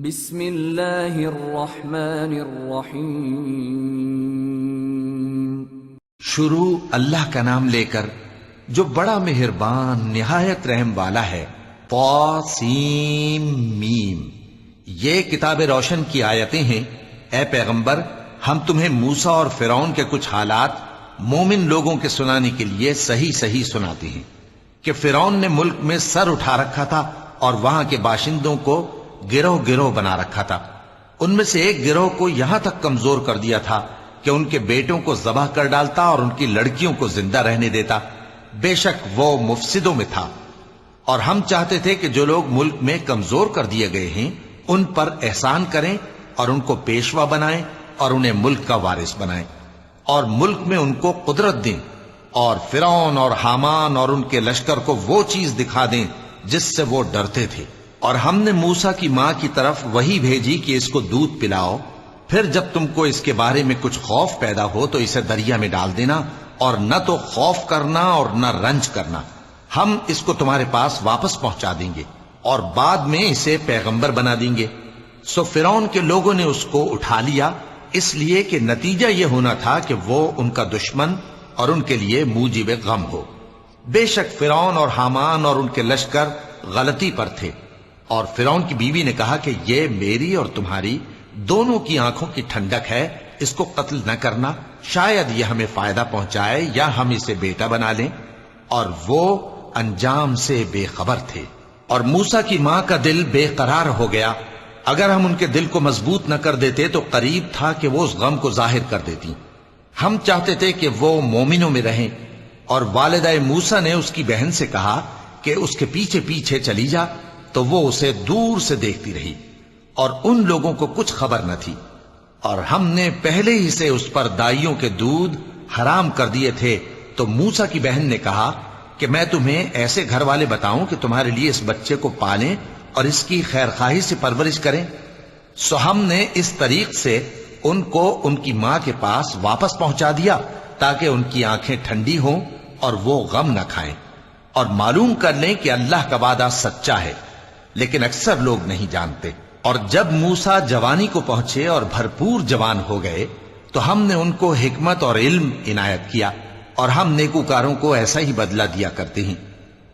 بسم اللہ الرحمن الرحیم۔ شروع اللہ کا نام لے کر جو بڑا مہربان نہایت رحم والا ہے۔ طاسیم میم، یہ کتاب روشن کی آیتیں ہیں۔ اے پیغمبر، ہم تمہیں موسیٰ اور فرعون کے کچھ حالات مومن لوگوں کے سنانے کے لیے صحیح صحیح سناتے ہیں کہ فرعون نے ملک میں سر اٹھا رکھا تھا اور وہاں کے باشندوں کو گروہ گروہ بنا رکھا تھا۔ ان میں سے ایک گروہ کو یہاں تک کمزور کر دیا تھا کہ ان کے بیٹوں کو ذبح کر ڈالتا اور ان کی لڑکیوں کو زندہ رہنے دیتا۔ بے شک وہ مفسدوں میں تھا، اور ہم چاہتے تھے کہ جو لوگ ملک میں کمزور کر دیے گئے ہیں ان پر احسان کریں اور ان کو پیشوا بنائیں اور انہیں ملک کا وارث بنائیں، اور ملک میں ان کو قدرت دیں، اور فرعون اور حامان اور ان کے لشکر کو وہ چیز دکھا دیں جس سے وہ ڈرتے تھے۔ اور ہم نے موسیٰ کی ماں کی طرف وحی بھیجی کہ اس کو دودھ پلاؤ، پھر جب تم کو اس کے بارے میں کچھ خوف پیدا ہو تو اسے دریا میں ڈال دینا، اور نہ تو خوف کرنا اور نہ رنج کرنا، ہم اس کو تمہارے پاس واپس پہنچا دیں گے اور بعد میں اسے پیغمبر بنا دیں گے۔ سو فرعون کے لوگوں نے اس کو اٹھا لیا، اس لیے کہ نتیجہ یہ ہونا تھا کہ وہ ان کا دشمن اور ان کے لیے موجب غم ہو۔ بے شک فرعون اور حامان اور ان کے لشکر غلطی پر تھے، اور فرعون کی بیوی نے کہا کہ یہ میری اور تمہاری دونوں کی آنکھوں کی ٹھنڈک ہے، اس کو قتل نہ کرنا، شاید یہ ہمیں فائدہ پہنچائے یا ہم اسے بیٹا بنا لیں۔ اور وہ انجام سے بے خبر تھے۔ اور موسیٰ کی ماں کا دل بے قرار ہو گیا، اگر ہم ان کے دل کو مضبوط نہ کر دیتے تو قریب تھا کہ وہ اس غم کو ظاہر کر دیتی۔ ہم چاہتے تھے کہ وہ مومنوں میں رہیں، اور والدہ موسیٰ نے اس کی بہن سے کہا کہ اس کے پیچھے پیچھے چلی جا، تو وہ اسے دور سے دیکھتی رہی، اور ان لوگوں کو کچھ خبر نہ تھی۔ اور ہم نے پہلے ہی سے اس پر دائیوں کے دودھ حرام کر دیے تھے۔ تو موسیٰ کی بہن نے کہا کہ میں تمہیں ایسے گھر والے بتاؤں کہ تمہارے لیے اس بچے کو پالیں اور اس کی خیر خواہی سے پرورش کریں۔ سو ہم نے اس طریق سے ان کو ان کی ماں کے پاس واپس پہنچا دیا تاکہ ان کی آنکھیں ٹھنڈی ہوں اور وہ غم نہ کھائیں، اور معلوم کر لیں کہ اللہ کا وعدہ سچا ہے، لیکن اکثر لوگ نہیں جانتے۔ اور جب موسیٰ جوانی کو پہنچے اور بھرپور جوان ہو گئے تو ہم نے ان کو حکمت اور علم عنایت کیا، اور ہم نیکوکاروں کو ایسا ہی بدلہ دیا کرتے ہیں۔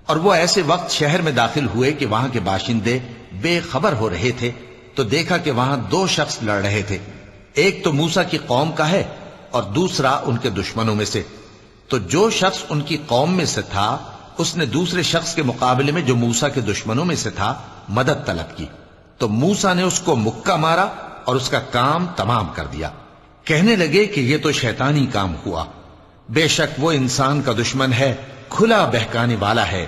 اور وہ ایسے وقت شہر میں داخل ہوئے کہ وہاں کے باشندے بے خبر ہو رہے تھے، تو دیکھا کہ وہاں دو شخص لڑ رہے تھے، ایک تو موسیٰ کی قوم کا ہے اور دوسرا ان کے دشمنوں میں سے۔ تو جو شخص ان کی قوم میں سے تھا اس نے دوسرے شخص کے مقابلے میں جو موسیٰ کے دشمنوں میں سے تھا مدد طلب کی، تو موسیٰ نے اس کو مکہ مارا اور اس کا کام تمام کر دیا۔ کہنے لگے کہ یہ تو شیطانی کام ہوا، بے شک وہ انسان کا دشمن ہے، کھلا بہکانے والا ہے۔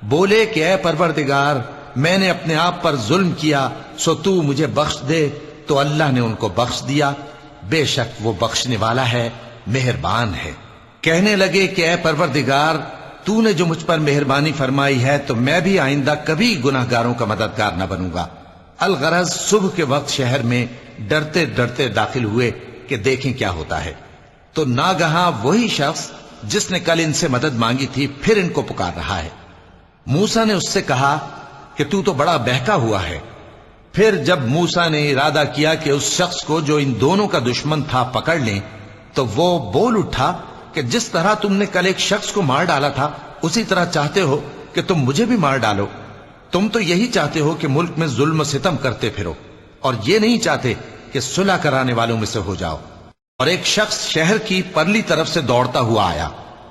بولے کہ اے پروردگار، میں نے اپنے آپ پر ظلم کیا، سو تو مجھے بخش دے، تو اللہ نے ان کو بخش دیا، بے شک وہ بخشنے والا ہے، مہربان ہے۔ کہنے لگے کہ اے پروردگار، تو نے جو مجھ پر مہربانی فرمائی ہے تو میں بھی آئندہ کبھی گناہ گاروں کا مددگار نہ بنوں گا۔ الغرض صبح کے وقت شہر میں ڈرتے ڈرتے داخل ہوئے کہ دیکھیں کیا ہوتا ہے، تو ناگہاں وہی شخص جس نے کل ان سے مدد مانگی تھی پھر ان کو پکار رہا ہے۔ موسیٰ نے اس سے کہا کہ تو بڑا بہکا ہوا ہے۔ پھر جب موسیٰ نے ارادہ کیا کہ اس شخص کو جو ان دونوں کا دشمن تھا پکڑ لیں، تو وہ بول اٹھا کہ جس طرح تم نے کل ایک شخص کو مار ڈالا تھا اسی طرح چاہتے ہو کہ تم مجھے بھی مار ڈالو۔ تم تو یہی چاہتے ہو کہ ملک میں ظلم و ستم کرتے پھرو، اور یہ نہیں چاہتے کہ صلح کرانے والوں میں سے ہو جاؤ۔ اور ایک شخص شہر کی پرلی طرف سے دوڑتا ہوا آیا،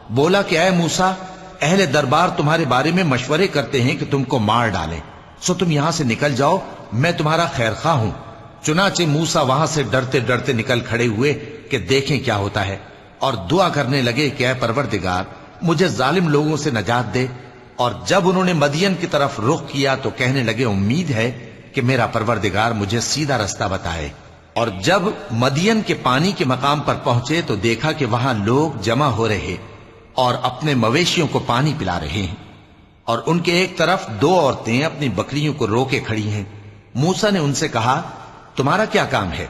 بولا کہ اے موسیٰ، اہل دربار تمہارے بارے میں مشورے کرتے ہیں کہ تم کو مار ڈالیں، سو تم یہاں سے نکل جاؤ، میں تمہارا خیر خواہ ہوں۔ چنانچہ موسیٰ وہاں سے ڈرتے ڈرتے نکل کھڑے ہوئے کہ دیکھیں کیا ہوتا ہے، اور دعا کرنے لگے کہ اے پروردگار، مجھے ظالم لوگوں سے نجات دے۔ اور جب انہوں نے مدین کی طرف رخ کیا تو کہنے لگے امید ہے کہ میرا پروردگار مجھے سیدھا رستہ بتائے۔ اور جب مدین کے پانی کے مقام پر پہنچے تو دیکھا کہ وہاں لوگ جمع ہو رہے اور اپنے مویشیوں کو پانی پلا رہے ہیں، اور ان کے ایک طرف دو عورتیں اپنی بکریوں کو روکے کھڑی ہیں۔ موسیٰ نے ان سے کہا تمہارا کیا کام ہے؟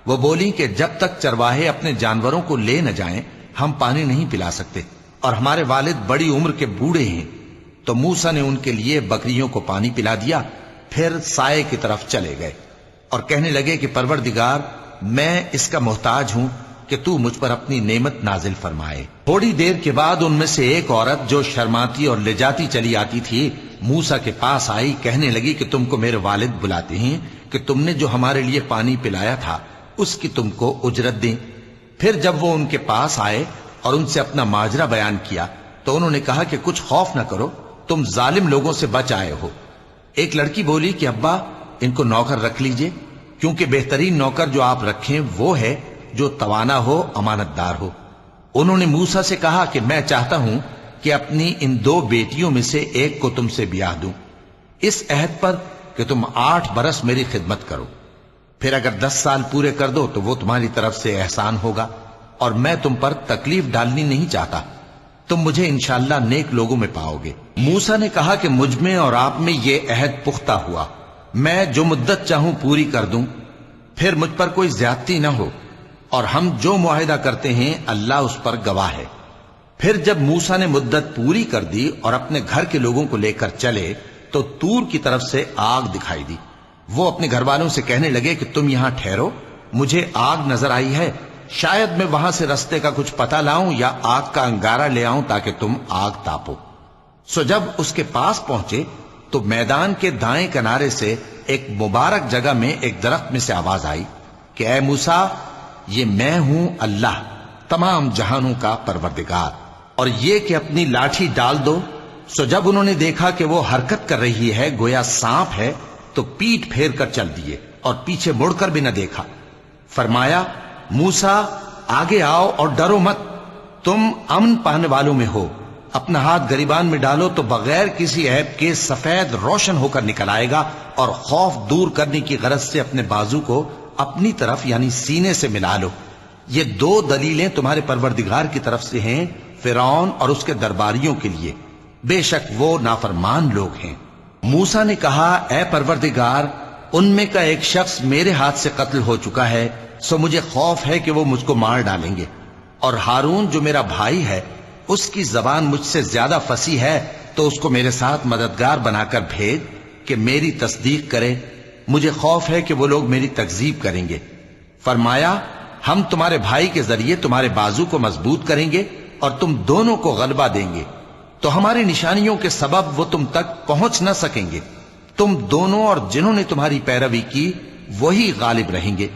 وہ بولی کہ جب تک چرواہے اپنے جانوروں کو لے نہ جائیں ہم پانی نہیں پلا سکتے، اور ہمارے والد بڑی عمر کے بوڑھے ہیں۔ تو موسیٰ نے ان کے لیے بکریوں کو پانی پلا دیا، پھر سائے کی طرف چلے گئے۔ اور کہنے لگے کہ پروردگار میں اس کا محتاج ہوں کہ تو مجھ پر اپنی نعمت نازل فرمائے۔ تھوڑی دیر کے بعد ان میں سے ایک عورت جو شرماتی اور لجاتی چلی آتی تھی موسیٰ کے پاس آئی، کہنے لگی کہ تم کو میرے والد بلاتے ہیں کہ تم نے جو ہمارے لیے پانی پلایا تھا اس کی تم کو اجرت دیں۔ پھر جب وہ ان کے پاس آئے اور ان سے اپنا ماجرا بیان کیا تو انہوں نے کہا کہ کچھ خوف نہ کرو، تم ظالم لوگوں سے بچ آئے ہو۔ ایک لڑکی بولی کہ ابا ان کو نوکر رکھ لیجئے، کیونکہ بہترین نوکر جو آپ رکھیں وہ ہے جو توانا ہو، امانت دار ہو۔ انہوں نے موسیٰ سے کہا کہ میں چاہتا ہوں کہ اپنی ان 2 بیٹیوں میں سے ایک کو تم سے بیاہ دوں، اس عہد پر کہ تم 8 برس میری خدمت کرو، پھر اگر 10 سال پورے کر دو تو وہ تمہاری طرف سے احسان ہوگا، اور میں تم پر تکلیف ڈالنی نہیں چاہتا، تم مجھے انشاءاللہ نیک لوگوں میں پاؤ گے۔ موسیٰ نے کہا کہ مجھ میں اور آپ میں یہ عہد پختہ ہوا، میں جو مدت چاہوں پوری کر دوں، پھر مجھ پر کوئی زیادتی نہ ہو، اور ہم جو معاہدہ کرتے ہیں اللہ اس پر گواہ ہے۔ پھر جب موسیٰ نے مدت پوری کر دی اور اپنے گھر کے لوگوں کو لے کر چلے تو طور کی طرف سے آگ دکھائی دی۔ وہ اپنے گھر والوں سے کہنے لگے کہ تم یہاں ٹھہرو، مجھے آگ نظر آئی ہے، شاید میں وہاں سے رستے کا کچھ پتہ لاؤں یا آگ کا انگارہ لے آؤں تاکہ تم آگ تاپو۔ سو جب اس کے پاس پہنچے تو میدان کے دائیں کنارے سے ایک مبارک جگہ میں ایک درخت میں سے آواز آئی کہ اے موسیٰ، یہ میں ہوں اللہ، تمام جہانوں کا پروردگار، اور یہ کہ اپنی لاٹھی ڈال دو۔ سو جب انہوں نے دیکھا کہ وہ حرکت کر رہی ہے گویا سانپ ہے تو پیٹ پھیر کر چل دیے اور پیچھے مڑ کر بھی نہ دیکھا۔ فرمایا موسیٰ آگے آؤ اور ڈرو مت، تم امن پانے والوں میں ہو، اپنا ہاتھ گریبان میں ڈالو تو بغیر کسی عیب کے سفید روشن ہو کر نکل آئے گا، اور خوف دور کرنے کی غرض سے اپنے بازو کو اپنی طرف یعنی سینے سے ملا لو۔ یہ 2 دلیلیں تمہارے پروردگار کی طرف سے ہیں فرعون اور اس کے درباریوں کے لیے، بے شک وہ نافرمان لوگ ہیں۔ موسیٰ نے کہا اے پروردگار، ان میں کا ایک شخص میرے ہاتھ سے قتل ہو چکا ہے، سو مجھے خوف ہے کہ وہ مجھ کو مار ڈالیں گے، اور ہارون جو میرا بھائی ہے اس کی زبان مجھ سے زیادہ فصیح ہے، تو اس کو میرے ساتھ مددگار بنا کر بھیج کہ میری تصدیق کرے، مجھے خوف ہے کہ وہ لوگ میری تکذیب کریں گے۔ فرمایا ہم تمہارے بھائی کے ذریعے تمہارے بازو کو مضبوط کریں گے اور تم دونوں کو غلبہ دیں گے، تو ہماری نشانیوں کے سبب وہ تم تک پہنچ نہ سکیں گے، تم دونوں اور جنہوں نے تمہاری پیروی کی وہی غالب رہیں گے۔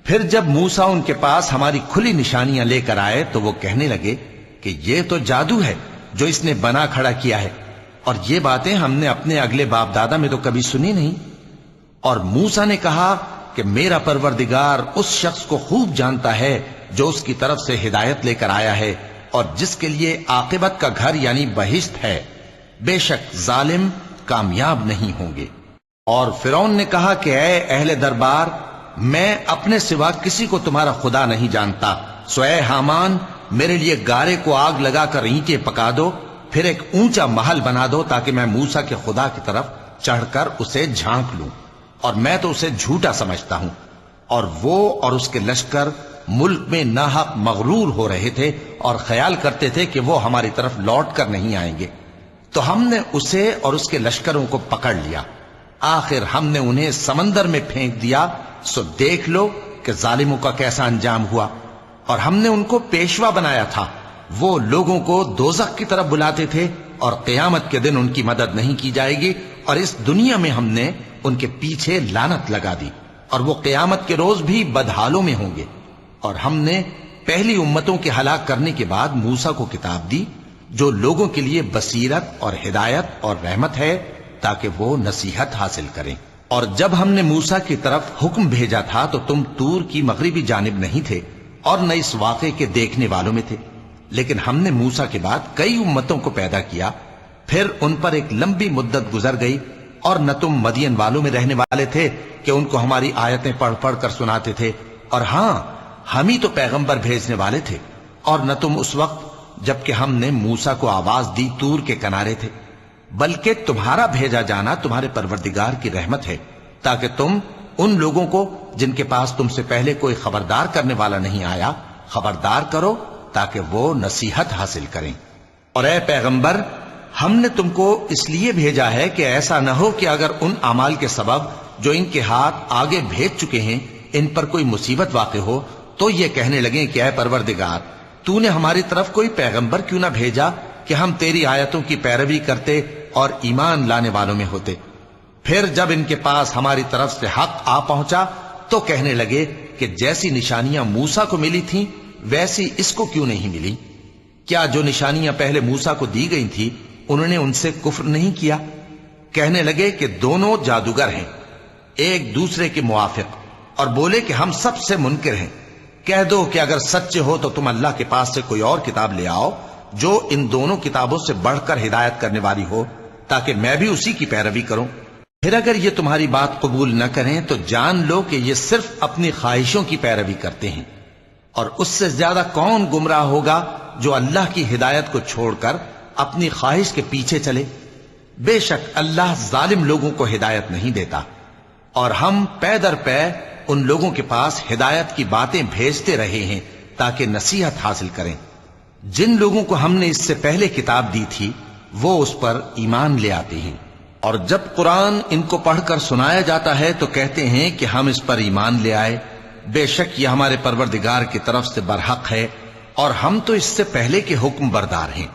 پھر جب موسیٰ ان کے پاس ہماری کھلی نشانیاں لے کر آئے تو وہ کہنے لگے کہ یہ تو جادو ہے جو اس نے بنا کھڑا کیا ہے، اور یہ باتیں ہم نے اپنے اگلے باپ دادا میں تو کبھی سنی نہیں۔ اور موسیٰ نے کہا کہ میرا پروردگار اس شخص کو خوب جانتا ہے جو اس کی طرف سے ہدایت لے کر آیا ہے اور جس کے لیے عاقبت کا گھر یعنی بہشت ہے، بے شک ظالم کامیاب نہیں ہوں گے۔ اور فرعون نے کہا کہ اے اہل دربار، میں اپنے سوا کسی کو تمہارا خدا نہیں جانتا، سو اے حامان میرے لیے گارے کو آگ لگا کر اینٹیں پکا دو، پھر ایک اونچا محل بنا دو تاکہ میں موسیٰ کے خدا کی طرف چڑھ کر اسے جھانک لوں، اور میں تو اسے جھوٹا سمجھتا ہوں۔ اور وہ اور اس کے لشکر ملک میں ناحق مغرور ہو رہے تھے اور خیال کرتے تھے کہ وہ ہماری طرف لوٹ کر نہیں آئیں گے، تو ہم نے اسے اور اس کے لشکروں کو پکڑ لیا، آخر ہم نے انہیں سمندر میں پھینک دیا، سو دیکھ لو کہ ظالموں کا کیسا انجام ہوا۔ اور ہم نے ان کو پیشوا بنایا تھا، وہ لوگوں کو دوزخ کی طرف بلاتے تھے، اور قیامت کے دن ان کی مدد نہیں کی جائے گی، اور اس دنیا میں ہم نے ان کے پیچھے لعنت لگا دی، اور وہ قیامت کے روز بھی بدحالوں میں ہوں گے۔ اور ہم نے پہلی امتوں کے ہلاک کرنے کے بعد موسیٰ کو کتاب دی جو لوگوں کے لیے بصیرت اور ہدایت اور رحمت ہے تاکہ وہ نصیحت حاصل کریں۔ اور جب ہم نے موسیٰ کی طرف حکم بھیجا تھا تو تم طور کی مغربی جانب نہیں تھے اور نہ اس واقعے کے دیکھنے والوں میں تھے، لیکن ہم نے موسیٰ کے بعد کئی امتوں کو پیدا کیا، پھر ان پر ایک لمبی مدت گزر گئی، اور نہ تم مدین والوں میں رہنے والے تھے کہ ان کو ہماری آیتیں پڑھ پڑھ کر سناتے تھے، اور ہاں ہم ہی تو پیغمبر بھیجنے والے تھے، اور نہ تم اس وقت جبکہ ہم نے موسیٰ کو آواز دی طور کے کنارے تھے، بلکہ تمہارا بھیجا جانا تمہارے پروردگار کی رحمت ہے تاکہ تم ان لوگوں کو جن کے پاس تم سے پہلے کوئی خبردار کرنے والا نہیں آیا خبردار کرو تاکہ وہ نصیحت حاصل کریں۔ اور اے پیغمبر، ہم نے تم کو اس لیے بھیجا ہے کہ ایسا نہ ہو کہ اگر ان اعمال کے سبب جو ان کے ہاتھ آگے بھیج چکے ہیں ان پر کوئی مصیبت واقع ہو تو یہ کہنے لگیں کہ اے پروردگار تو نے ہماری طرف کوئی پیغمبر کیوں نہ بھیجا کہ ہم تیری آیتوں کی پیروی کرتے اور ایمان لانے والوں میں ہوتے۔ پھر جب ان کے پاس ہماری طرف سے حق آ پہنچا تو کہنے لگے کہ جیسی نشانیاں موسیٰ کو ملی تھیں ویسی اس کو کیوں نہیں ملی؟ کیا جو نشانیاں پہلے موسیٰ کو دی گئی تھی انہوں نے ان سے کفر نہیں کیا؟ کہنے لگے کہ دونوں جادوگر ہیں ایک دوسرے کے موافق، اور بولے کہ ہم سب سے منکر ہیں۔ کہہ دو کہ اگر سچے ہو تو تم اللہ کے پاس سے کوئی اور کتاب لے آؤ جو ان دونوں کتابوں سے بڑھ کر ہدایت کرنے والی ہو تاکہ میں بھی اسی کی پیروی کروں۔ پھر اگر یہ تمہاری بات قبول نہ کریں تو جان لو کہ یہ صرف اپنی خواہشوں کی پیروی کرتے ہیں، اور اس سے زیادہ کون گمراہ ہوگا جو اللہ کی ہدایت کو چھوڑ کر اپنی خواہش کے پیچھے چلے۔ بے شک اللہ ظالم لوگوں کو ہدایت نہیں دیتا، اور ہم پے در پے ان لوگوں کے پاس ہدایت کی باتیں بھیجتے رہے ہیں تاکہ نصیحت حاصل کریں۔ جن لوگوں کو ہم نے اس سے پہلے کتاب دی تھی وہ اس پر ایمان لے آتے ہیں، اور جب قرآن ان کو پڑھ کر سنایا جاتا ہے تو کہتے ہیں کہ ہم اس پر ایمان لے آئے، بے شک یہ ہمارے پروردگار کی طرف سے برحق ہے اور ہم تو اس سے پہلے کے حکم بردار ہیں۔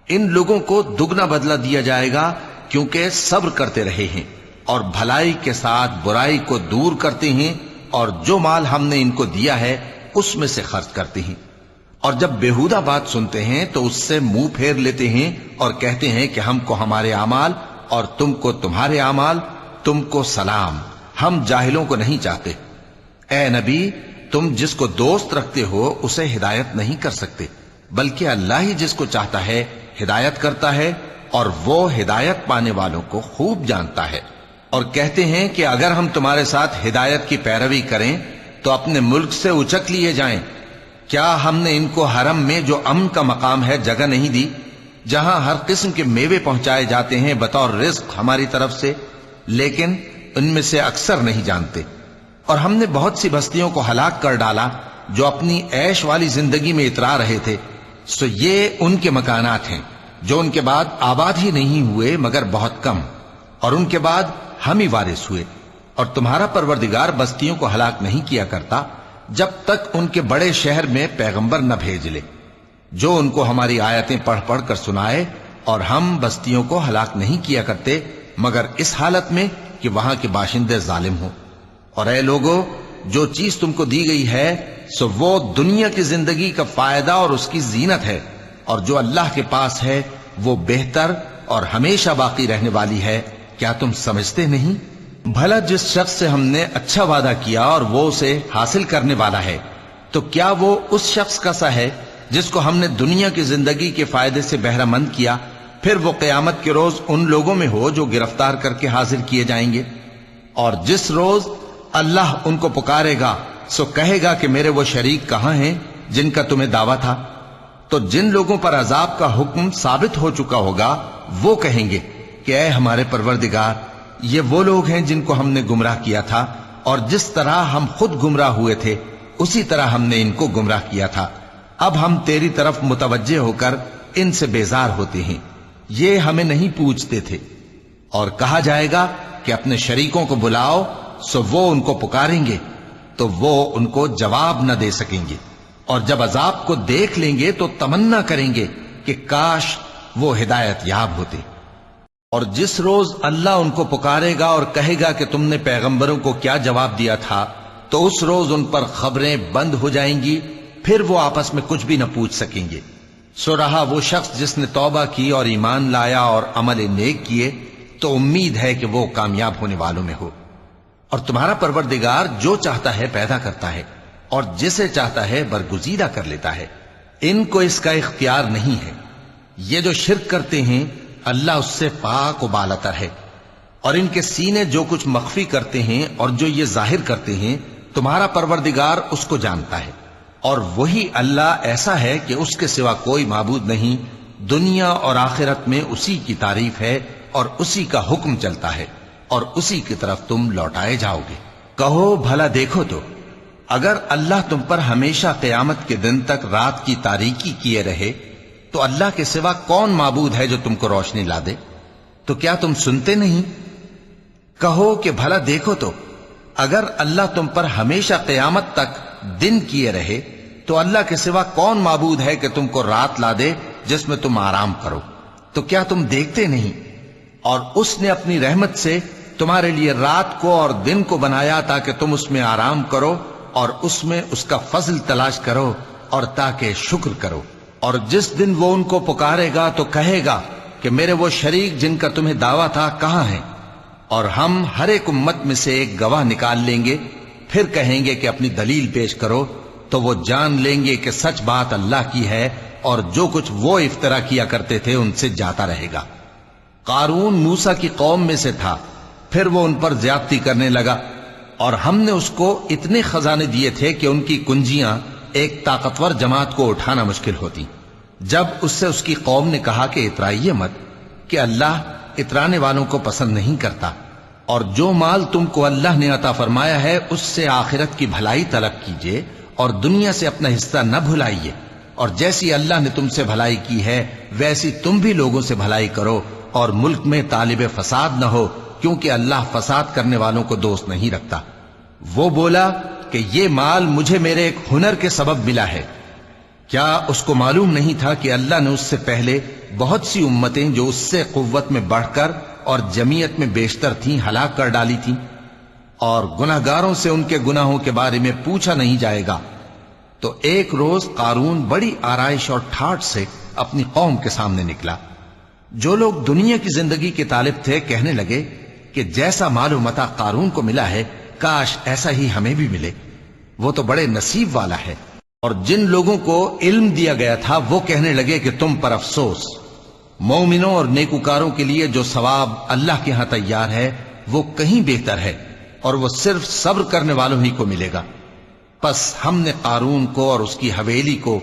ان لوگوں کو دگنا بدلہ دیا جائے گا کیونکہ صبر کرتے رہے ہیں اور بھلائی کے ساتھ برائی کو دور کرتے ہیں، اور جو مال ہم نے ان کو دیا ہے اس میں سے خرچ کرتے ہیں، اور جب بیہودہ بات سنتے ہیں تو اس سے منہ پھیر لیتے ہیں اور کہتے ہیں کہ ہم کو ہمارے اعمال اور تم کو تمہارے اعمال، تم کو سلام، ہم جاہلوں کو نہیں چاہتے۔ اے نبی تم جس کو دوست رکھتے ہو اسے ہدایت نہیں کر سکتے، بلکہ اللہ ہی جس کو چاہتا ہے ہدایت کرتا ہے، اور وہ ہدایت پانے والوں کو خوب جانتا ہے۔ اور کہتے ہیں کہ اگر ہم تمہارے ساتھ ہدایت کی پیروی کریں تو اپنے ملک سے اچک لیے جائیں۔ کیا ہم نے ان کو حرم میں جو امن کا مقام ہے جگہ نہیں دی، جہاں ہر قسم کے میوے پہنچائے جاتے ہیں بطور رزق ہماری طرف سے؟ لیکن ان میں سے اکثر نہیں جانتے۔ اور ہم نے بہت سی بستیوں کو ہلاک کر ڈالا جو اپنی عیش والی زندگی میں اترا رہے تھے، سو یہ ان کے مکانات ہیں جو ان کے بعد آباد ہی نہیں ہوئے مگر بہت کم، اور ان کے بعد ہم ہی وارث ہوئے۔ اور تمہارا پروردگار بستیوں کو ہلاک نہیں کیا کرتا جب تک ان کے بڑے شہر میں پیغمبر نہ بھیج لے جو ان کو ہماری آیتیں پڑھ پڑھ کر سنائے، اور ہم بستیوں کو ہلاک نہیں کیا کرتے مگر اس حالت میں کہ وہاں کے باشندے ظالم ہوں۔ اور اے لوگو جو چیز تم کو دی گئی ہے سو وہ دنیا کی زندگی کا فائدہ اور اس کی زینت ہے، اور جو اللہ کے پاس ہے وہ بہتر اور ہمیشہ باقی رہنے والی ہے۔ کیا تم سمجھتے نہیں؟ بھلا جس شخص سے ہم نے اچھا وعدہ کیا اور وہ اسے حاصل کرنے والا ہے تو کیا وہ اس شخص کا سا ہے جس کو ہم نے دنیا کی زندگی کے فائدے سے بہرہ مند کیا، پھر وہ قیامت کے روز ان لوگوں میں ہو جو گرفتار کر کے حاضر کیے جائیں گے؟ اور جس روز اللہ ان کو پکارے گا سو کہے گا کہ میرے وہ شریک کہاں ہیں جن کا تمہیں دعویٰ تھا؟ تو جن لوگوں پر عذاب کا حکم ثابت ہو چکا ہوگا وہ کہیں گے کہ اے ہمارے پروردگار، یہ وہ لوگ ہیں جن کو ہم نے گمراہ کیا تھا، اور جس طرح ہم خود گمراہ ہوئے تھے اسی طرح ہم نے ان کو گمراہ کیا تھا۔ اب ہم تیری طرف متوجہ ہو کر ان سے بیزار ہوتے ہیں، یہ ہمیں نہیں پوچھتے تھے۔ اور کہا جائے گا کہ اپنے شریکوں کو بلاؤ، سو وہ ان کو پکاریں گے تو وہ ان کو جواب نہ دے سکیں گے، اور جب عذاب کو دیکھ لیں گے تو تمنا کریں گے کہ کاش وہ ہدایت یاب ہوتے۔ اور جس روز اللہ ان کو پکارے گا اور کہے گا کہ تم نے پیغمبروں کو کیا جواب دیا تھا، تو اس روز ان پر خبریں بند ہو جائیں گی، پھر وہ آپس میں کچھ بھی نہ پوچھ سکیں گے۔ سو رہا وہ شخص جس نے توبہ کی اور ایمان لایا اور عمل نیک کیے تو امید ہے کہ وہ کامیاب ہونے والوں میں ہو۔ اور تمہارا پروردگار جو چاہتا ہے پیدا کرتا ہے اور جسے چاہتا ہے برگزیدہ کر لیتا ہے، ان کو اس کا اختیار نہیں ہے۔ یہ جو شرک کرتے ہیں اللہ اس سے پاک و بالاتر ہے، اور ان کے سینے جو کچھ مخفی کرتے ہیں اور جو یہ ظاہر کرتے ہیں تمہارا پروردگار اس کو جانتا ہے۔ اور وہی اللہ ایسا ہے کہ اس کے سوا کوئی معبود نہیں، دنیا اور آخرت میں اسی کی تعریف ہے اور اسی کا حکم چلتا ہے، اور اسی کی طرف تم لوٹائے جاؤ گے۔ کہو بھلا دیکھو تو اگر اللہ تم پر ہمیشہ قیامت کے دن تک رات کی تاریکی کیے رہے تو اللہ کے سوا کون معبود ہے جو تم کو روشنی لا دے؟ تو کیا تم سنتے نہیں؟ کہو کہ بھلا دیکھو تو اگر اللہ تم پر ہمیشہ قیامت تک دن کیے رہے تو اللہ کے سوا کون معبود ہے کہ تم کو رات لا دے جس میں تم آرام کرو؟ تو کیا تم دیکھتے نہیں؟ اور اس نے اپنی رحمت سے تمہارے لیے رات کو اور دن کو بنایا تاکہ تم اس میں آرام کرو اور اس میں اس کا فضل تلاش کرو اور تاکہ شکر کرو۔ اور جس دن وہ ان کو پکارے گا تو کہے گا کہ میرے وہ شریک جن کا تمہیں دعویٰ تھا کہاں ہیں؟ اور ہم ہر ایک امت میں سے ایک گواہ نکال لیں گے، پھر کہیں گے کہ اپنی دلیل پیش کرو، تو وہ جان لیں گے کہ سچ بات اللہ کی ہے اور جو کچھ وہ افترا کیا کرتے تھے ان سے جاتا رہے گا۔ قارون موسیٰ کی قوم میں سے تھا، پھر وہ ان پر زیادتی کرنے لگا، اور ہم نے اس کو اتنے خزانے دیے تھے کہ ان کی کنجیاں ایک طاقتور جماعت کو اٹھانا مشکل ہوتی۔ جب اس سے اس کی قوم نے کہا کہ اترائیے مت، کہ اللہ اترانے والوں کو پسند نہیں کرتا، اور جو مال تم کو اللہ نے عطا فرمایا ہے اس سے آخرت کی بھلائی طلب کیجیے اور دنیا سے اپنا حصہ نہ بھلائیے، اور جیسی اللہ نے تم سے بھلائی کی ہے ویسی تم بھی لوگوں سے بھلائی کرو، اور ملک میں طالب فساد نہ ہو، کیونکہ اللہ فساد کرنے والوں کو دوست نہیں رکھتا۔ وہ بولا کہ یہ مال مجھے میرے ایک ہنر کے سبب ملا ہے۔ کیا اس کو معلوم نہیں تھا کہ اللہ نے اس سے پہلے بہت سی امتیں جو اس سے قوت میں بڑھ کر اور جمعیت میں بیشتر تھیں ہلاک کر ڈالی تھیں، اور گناہگاروں سے ان کے گناہوں کے بارے میں پوچھا نہیں جائے گا؟ تو ایک روز قارون بڑی آرائش اور ٹھاٹھ سے اپنی قوم کے سامنے نکلا۔ جو لوگ دنیا کی زندگی کے طالب تھے کہنے لگے کہ جیسا مال و متاع قارون کو ملا ہے کاش ایسا ہی ہمیں بھی ملے، وہ تو بڑے نصیب والا ہے۔ اور جن لوگوں کو علم دیا گیا تھا وہ کہنے لگے کہ تم پر افسوس، مومنوں اور نیکوکاروں کے لیے جو ثواب اللہ کے ہاں تیار ہے وہ کہیں بہتر ہے، اور وہ صرف صبر کرنے والوں ہی کو ملے گا۔ پس ہم نے قارون کو اور اس کی حویلی کو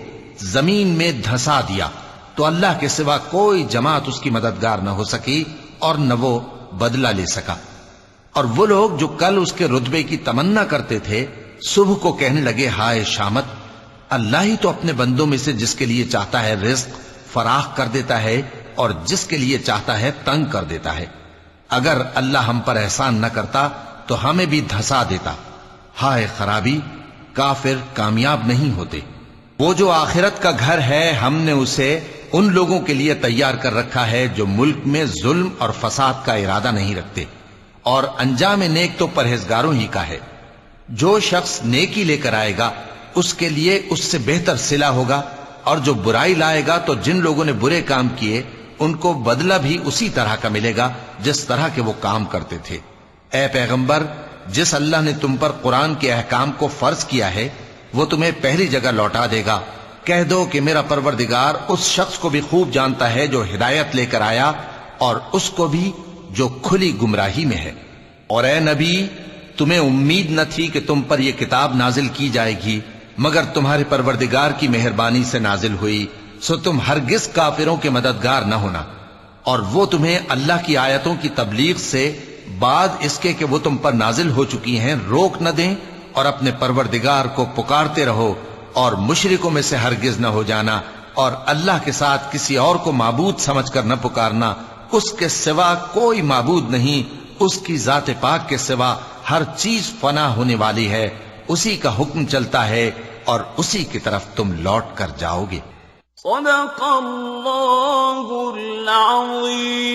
زمین میں دھسا دیا، تو اللہ کے سوا کوئی جماعت اس کی مددگار نہ ہو سکی اور نہ وہ بدلہ لے سکا۔ اور وہ لوگ جو کل اس کے رتبے کی تمنا کرتے تھے صبح کو کہنے لگے ہائے شامت، اللہ ہی تو اپنے بندوں میں سے جس کے لیے چاہتا ہے رزق فراخ کر دیتا ہے اور جس کے لیے چاہتا ہے تنگ کر دیتا ہے۔ اگر اللہ ہم پر احسان نہ کرتا تو ہمیں بھی دھسا دیتا۔ ہائے خرابی، کافر کامیاب نہیں ہوتے۔ وہ جو آخرت کا گھر ہے ہم نے اسے ان لوگوں کے لیے تیار کر رکھا ہے جو ملک میں ظلم اور فساد کا ارادہ نہیں رکھتے، اور انجام نیک تو پرہیزگاروں ہی کا ہے۔ جو شخص نیکی لے کر آئے گا اس کے لیے اس سے بہتر صلہ ہوگا، اور جو برائی لائے گا تو جن لوگوں نے برے کام کیے ان کو بدلہ بھی اسی طرح کا ملے گا جس طرح کے وہ کام کرتے تھے۔ اے پیغمبر، جس اللہ نے تم پر قرآن کے احکام کو فرض کیا ہے وہ تمہیں پہلی جگہ لوٹا دے گا۔ کہہ دو کہ میرا پروردگار اس شخص کو بھی خوب جانتا ہے جو ہدایت لے کر آیا، اور اس کو بھی جو کھلی گمراہی میں ہے۔ اور اے نبی، تمہیں امید نہ تھی کہ تم پر یہ کتاب نازل کی جائے گی مگر تمہارے پروردگار کی مہربانی سے نازل ہوئی، سو تم ہرگز کافروں کے مددگار نہ ہونا، اور وہ تمہیں اللہ کی آیتوں کی تبلیغ سے بعد اس کے کہ وہ تم پر نازل ہو چکی ہیں روک نہ دیں، اور اپنے پروردگار کو پکارتے رہو اور مشرکوں میں سے ہرگز نہ ہو جانا، اور اللہ کے ساتھ کسی اور کو معبود سمجھ کر نہ پکارنا۔ اس کے سوا کوئی معبود نہیں، اس کی ذات پاک کے سوا ہر چیز فنا ہونے والی ہے، اسی کا حکم چلتا ہے اور اسی کی طرف تم لوٹ کر جاؤ گے۔ صدق اللہ العظیم۔